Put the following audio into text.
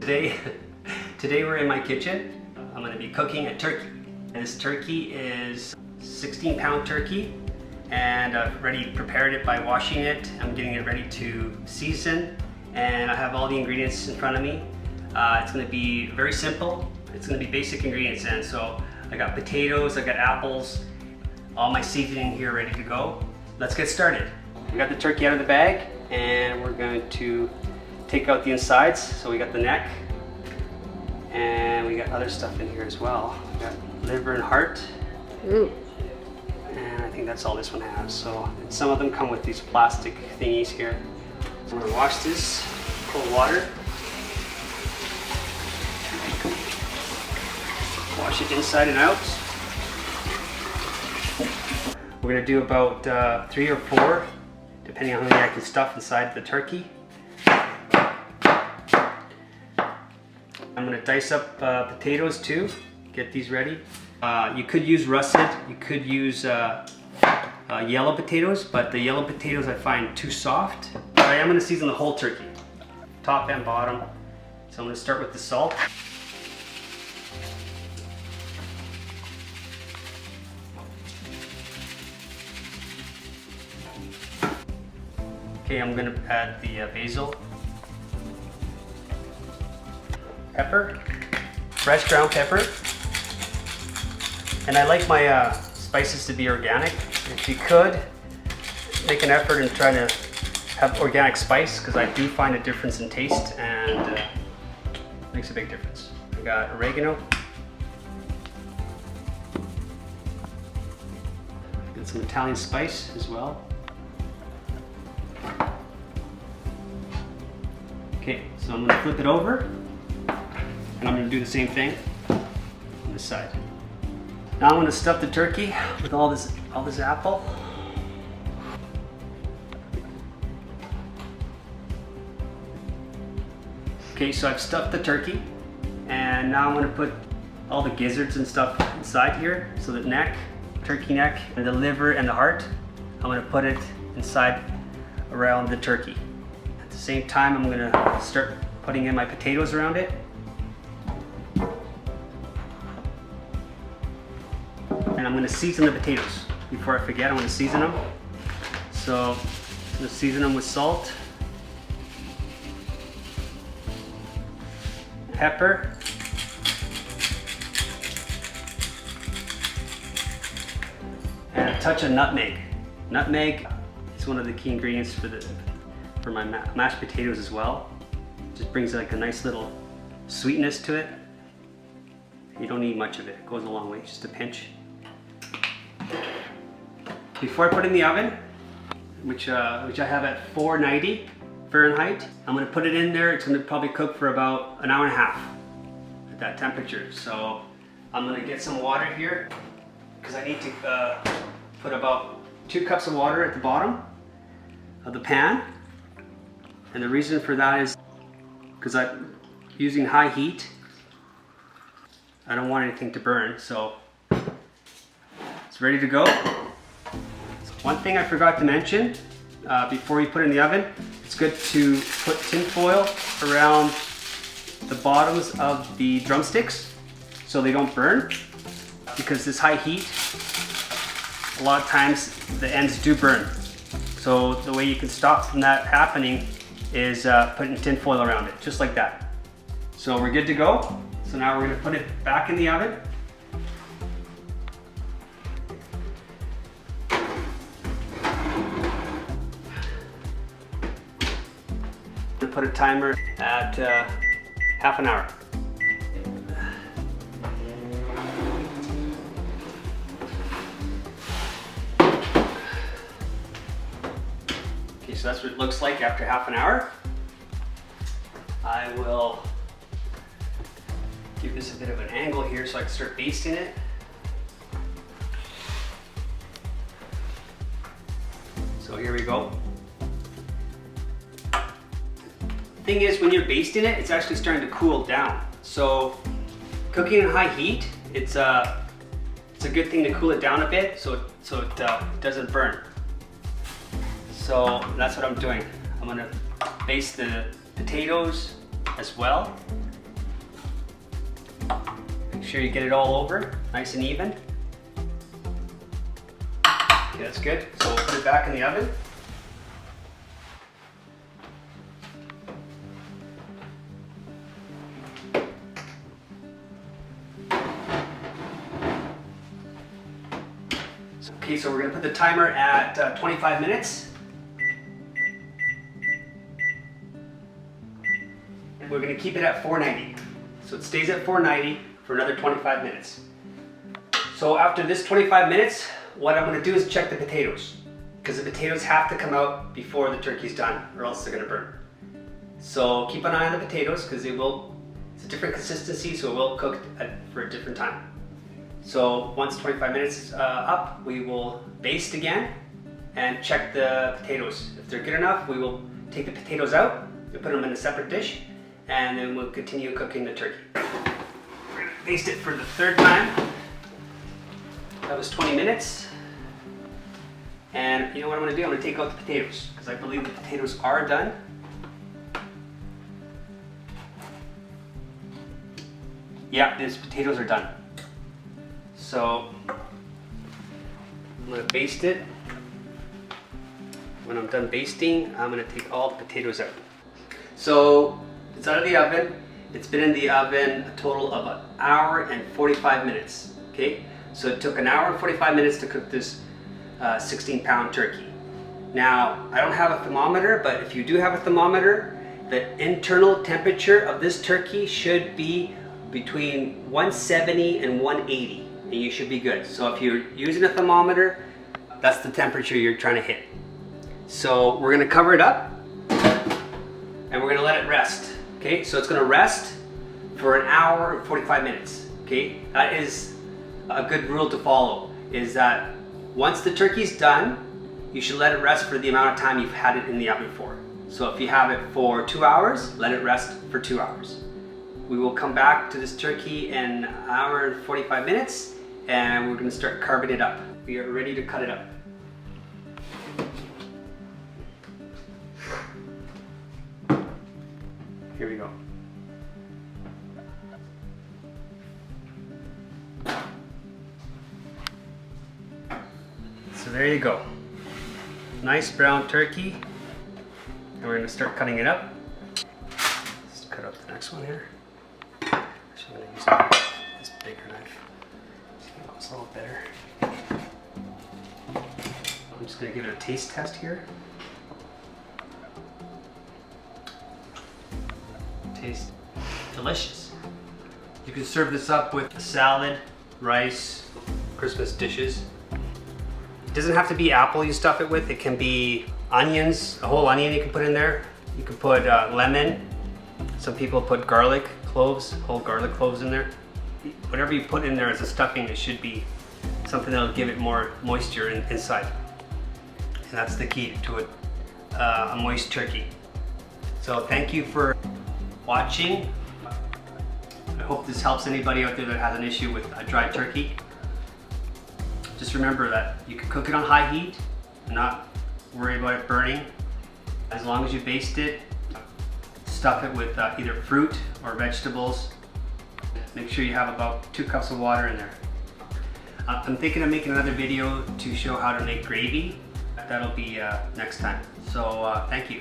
Today we're in my kitchen. I'm going to be cooking a turkey. This turkey is 16-pound turkey, and I've already prepared it by washing it. I'm getting it ready to season, and I have all the ingredients in front of me. It's going to be very simple. It's going to be basic ingredients, and so I got potatoes, I got apples, all my seasoning here ready to go. Let's get started. We got the turkey out of the bag, and we're going to take out the insides. So we got the neck, and we got other stuff in here as well. We got liver and heart. Ooh. And I think that's all this one has. So some of them come with these plastic thingies here. So I'm gonna wash this, cold water. Wash it inside and out. We're gonna do about 3 or 4, depending on how many I can stuff inside the turkey. I'm gonna dice up potatoes too, get these ready. You could use russet, you could use yellow potatoes, but the yellow potatoes I find too soft. But I am gonna season the whole turkey, top and bottom. So I'm gonna start with the salt. Okay, I'm gonna add the basil. Pepper, fresh ground pepper. And I like my spices to be organic. If you could, make an effort and try to have organic spice, because I do find a difference in taste, and makes a big difference. I got oregano. Got some Italian spice as well. Okay, so I'm gonna flip it over, and I'm gonna do the same thing on this side. Now I'm gonna stuff the turkey with all this apple. Okay, so I've stuffed the turkey, and now I'm gonna put all the gizzards and stuff inside here. So the neck, turkey neck, and the liver and the heart, I'm gonna put it inside around the turkey. At the same time, I'm gonna start putting in my potatoes around it. And I'm going to season the potatoes. Before I forget, I'm going to season them. So I'm going to season them with salt, pepper, and a touch of nutmeg. Nutmeg is one of the key ingredients for my mashed potatoes as well. It just brings like a nice little sweetness to it. You don't need much of it. It goes a long way. Just a pinch. Before I put it in the oven, which I have at 490 Fahrenheit, I'm going to put it in there. It's going to probably cook for about an hour and a half at that temperature. So I'm going to get some water here, because I need to put about 2 cups of water at the bottom of the pan. And the reason for that is because I'm using high heat. I don't want anything to burn, so it's ready to go. One thing I forgot to mention, before you put it in the oven, it's good to put tin foil around the bottoms of the drumsticks so they don't burn, because this high heat, a lot of times the ends do burn. So the way you can stop from that happening is putting tin foil around it, just like that. So we're good to go. So now we're going to put it back in the oven. Put a timer at half an hour. Okay, so that's what it looks like after half an hour. I will give this a bit of an angle here so I can start basting it. So here we go. Thing is, when you're basting it, it's actually starting to cool down. So cooking in high heat, it's a good thing to cool it down a bit so it doesn't burn. So that's what I'm doing. I'm gonna baste the potatoes as well. sure you get it all over, nice and even. Okay, that's good. So we'll put it back in the oven. Okay, so we're going to put the timer at 25 minutes. And we're going to keep it at 490. So it stays at 490 for another 25 minutes. So after this 25 minutes, what I'm going to do is check the potatoes. Because the potatoes have to come out before the turkey's done, or else they're going to burn. So keep an eye on the potatoes, because it's a different consistency, so it will cook for a different time. So once 25 minutes is up, we will baste again and check the potatoes. If they're good enough, we will take the potatoes out and put them in a separate dish, and then we'll continue cooking the turkey. We're going to baste it for the third time. That was 20 minutes. And you know what I'm going to do? I'm going to take out the potatoes, because I believe the potatoes are done. Yeah, these potatoes are done. So I'm going to baste it. When I'm done basting, I'm going to take all the potatoes out. So it's out of the oven. It's been in the oven a total of 1 hour and 45 minutes. Okay, so it took 1 hour and 45 minutes to cook this 16-pound turkey. Now, I don't have a thermometer, but if you do have a thermometer, the internal temperature of this turkey should be between 170 and 180. And you should be good. So if you're using a thermometer, that's the temperature you're trying to hit. So we're going to cover it up and we're going to let it rest. Okay, so it's going to rest for 1 hour and 45 minutes. Okay, that is a good rule to follow, is that once the turkey's done, you should let it rest for the amount of time you've had it in the oven for. So if you have it for 2 hours, let it rest for 2 hours. We will come back to this turkey in 1 hour and 45 minutes, and we're going to start carving it up. We are ready to cut it up. Here we go. So there you go. Nice brown turkey. And we're going to start cutting it up. Let's cut up the next one here. Actually, I'm going to use this bigger knife. It's a little better. I'm just going to give it a taste test here. Tastes delicious. You can serve this up with a salad, rice, Christmas dishes. It doesn't have to be apple you stuff it with. It can be onions, a whole onion you can put in there. You can put lemon. Some people put garlic cloves, whole garlic cloves in there. Whatever you put in there as a stuffing, it should be something that'll give it more moisture inside. And that's the key to a moist turkey. So thank you for watching. I hope this helps anybody out there that has an issue with a dry turkey. Just remember that you can cook it on high heat and not worry about it burning. As long as you baste it, stuff it with either fruit or vegetables. Make sure you have about 2 cups of water in there. I'm thinking of making another video to show how to make gravy. That'll be next time. So thank you.